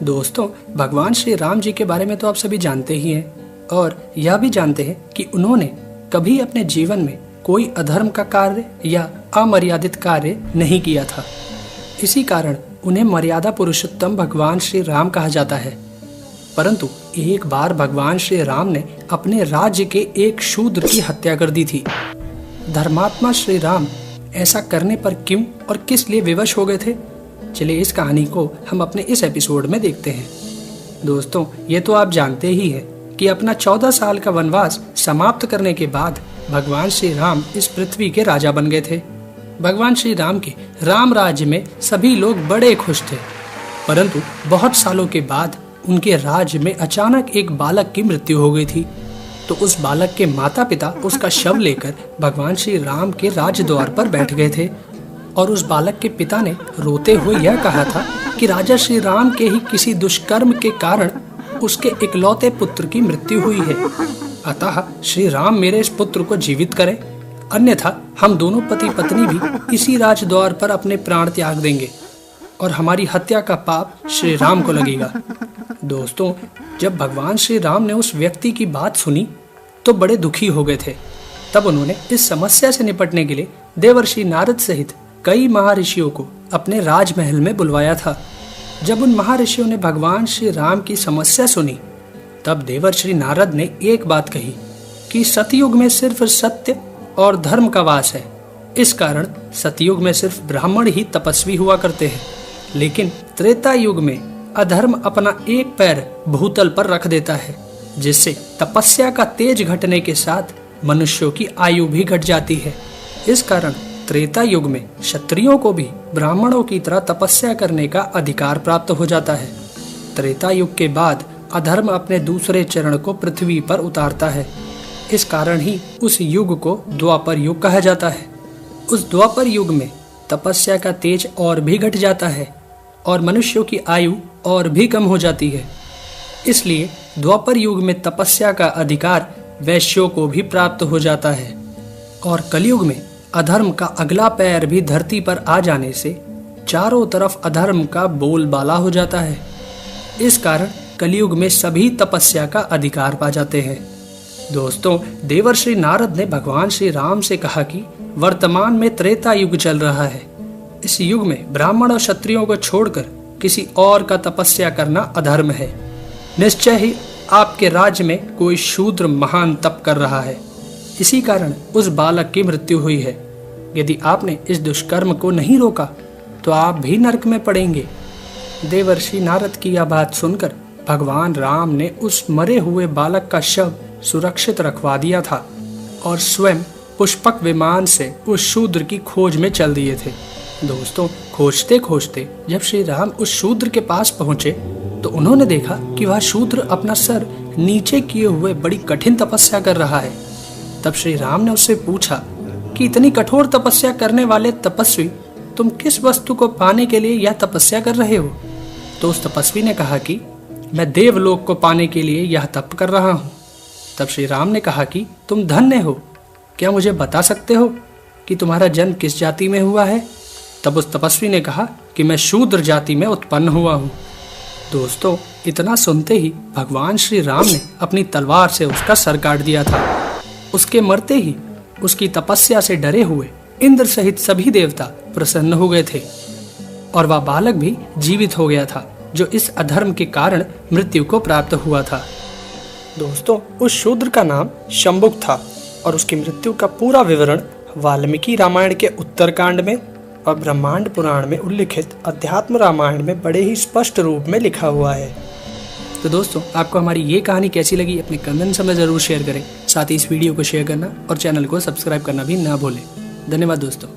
दोस्तों, भगवान श्री राम जी के बारे में तो आप सभी जानते ही हैं और यह भी जानते हैं कि उन्होंने कभी अपने जीवन में कोई अधर्म का कार्य या अमर्यादित कार्य नहीं किया था। इसी कारण उन्हें मर्यादा पुरुषोत्तम भगवान श्री राम कहा जाता है। परंतु एक बार भगवान श्री राम ने अपने राज्य के एक शूद्र की हत्या कर दी थी। धर्मात्मा श्री राम ऐसा करने पर क्यों और किस लिए विवश हो गए थे? चलिए इस कहानी को हम अपने इस एपिसोड में देखते हैं। दोस्तों, ये तो आप जानते ही हैं कि अपना 14 साल का वनवास समाप्त करने के बाद भगवान श्री राम इस पृथ्वी के राजा बन गए थे। भगवान श्री राम के राम राज्य में सभी लोग बड़े खुश थे। परंतु बहुत सालों के बाद उनके राज्य में अचानक एक बालक की मृत्यु हो गई थी। तो उस बालक के माता पिता उसका शव लेकर भगवान श्री राम के राजद्वार पर बैठ गए थे और उस बालक के पिता ने रोते हुए यह कहा था कि राजा श्री राम के ही किसी दुष्कर्म के कारण उसके इकलौते पुत्र की मृत्यु हुई है। अतः श्री राम मेरे इस पुत्र को जीवित करें, अन्यथा हम दोनों पति पत्नी भी इसी राजद्वार पर अपने प्राण त्याग देंगे और हमारी हत्या का पाप श्री राम को लगेगा। दोस्तों, जब भगवान श्री राम ने उस व्यक्ति की बात सुनी तो बड़े दुखी हो गए थे। तब उन्होंने इस समस्या से निपटने के लिए देवर्षि नारद सहित कई महर्षियों को अपने राजमहल में बुलवाया था। जब उन महर्षियों ने भगवान श्री राम की समस्या सुनी तब देवर्षि नारद ने एक बात कही कि सतयुग में सिर्फ सत्य और धर्म का वास है। इस कारण सतयुग में सिर्फ ब्राह्मण ही तपस्वी हुआ करते हैं, लेकिन त्रेता युग में अधर्म अपना एक पैर भूतल पर रख देता है, जिससे तपस्या का तेज घटने के साथ मनुष्यों की आयु भी घट जाती है। इस कारण त्रेता युग में क्षत्रियों को भी ब्राह्मणों की तरह तपस्या करने का अधिकार प्राप्त हो जाता है। त्रेता युग के बाद अधर्म अपने दूसरे चरण को पृथ्वी पर उतारता है। इस कारण ही उस युग को द्वापर युग कहा जाता है। उस द्वापर युग में तपस्या का तेज और भी घट जाता है और मनुष्यों की आयु और भी कम हो जाती है। इसलिए द्वापर युग में तपस्या का अधिकार वैश्यों को भी प्राप्त हो जाता है और कलयुग में अधर्म का अगला पैर भी धरती पर आ जाने से चारों तरफ अधर्म का बोलबाला हो जाता है। इस कारण कलयुग में सभी तपस्या का अधिकार पा जाते हैं। दोस्तों, देवर्षि नारद ने भगवान श्री राम से कहा कि वर्तमान में त्रेता युग चल रहा है। इस युग में ब्राह्मण और क्षत्रियों को छोड़कर किसी और का तपस्या करना अधर्म है। निश्चय ही आपके राज्य में कोई शूद्र महान तप कर रहा है, इसी कारण उस बालक की मृत्यु हुई है। यदि आपने इस दुष्कर्म को नहीं रोका तो आप भी नरक में पड़ेंगे। देवर्षि नारद की यह बात सुनकर भगवान राम ने उस मरे हुए बालक का शव सुरक्षित रखवा दिया था और स्वयं पुष्पक विमान से उस शूद्र की खोज में चल दिए थे। दोस्तों, खोजते खोजते जब श्री राम उस शूद्र के पास पहुंचे तो उन्होंने देखा कि वह शूद्र अपना सर नीचे किए हुए बड़ी कठिन तपस्या कर रहा है। तब श्री राम ने उससे पूछा कि इतनी कठोर तपस्या करने वाले तपस्वी, तुम किस वस्तु को पाने के लिए यह तपस्या कर रहे हो? तो उस तपस्वी ने कहा कि मैं देवलोक को पाने के लिए यह तप कर रहा हूँ। तब श्री राम ने कहा कि तुम धन्य हो, क्या मुझे बता सकते हो कि तुम्हारा जन्म किस जाति में हुआ है? तब उस तपस्वी ने कहा कि मैं शूद्र जाति में उत्पन्न हुआ हूँ। दोस्तों, इतना सुनते ही भगवान श्री राम ने अपनी तलवार से उसका सर काट दिया था। उसके मरते ही उसकी तपस्या से डरे हुए इंद्र सहित सभी देवता प्रसन्न हो गए थे और वह बालक भी जीवित हो गया था, जो इस अधर्म के कारण मृत्यु को प्राप्त हुआ था। दोस्तों, उस शूद्र का नाम शंबुक था और उसकी मृत्यु का पूरा विवरण वाल्मीकि रामायण के उत्तरकांड में और ब्रह्मांड पुराण में उल्लिखित अध्यात्म रामायण में बड़े ही स्पष्ट रूप में लिखा हुआ है। तो दोस्तों, आपको हमारी ये कहानी कैसी लगी अपने कमेंट्स में जरूर शेयर करें। साथ ही इस वीडियो को शेयर करना और चैनल को सब्सक्राइब करना भी ना भूलें। धन्यवाद दोस्तों।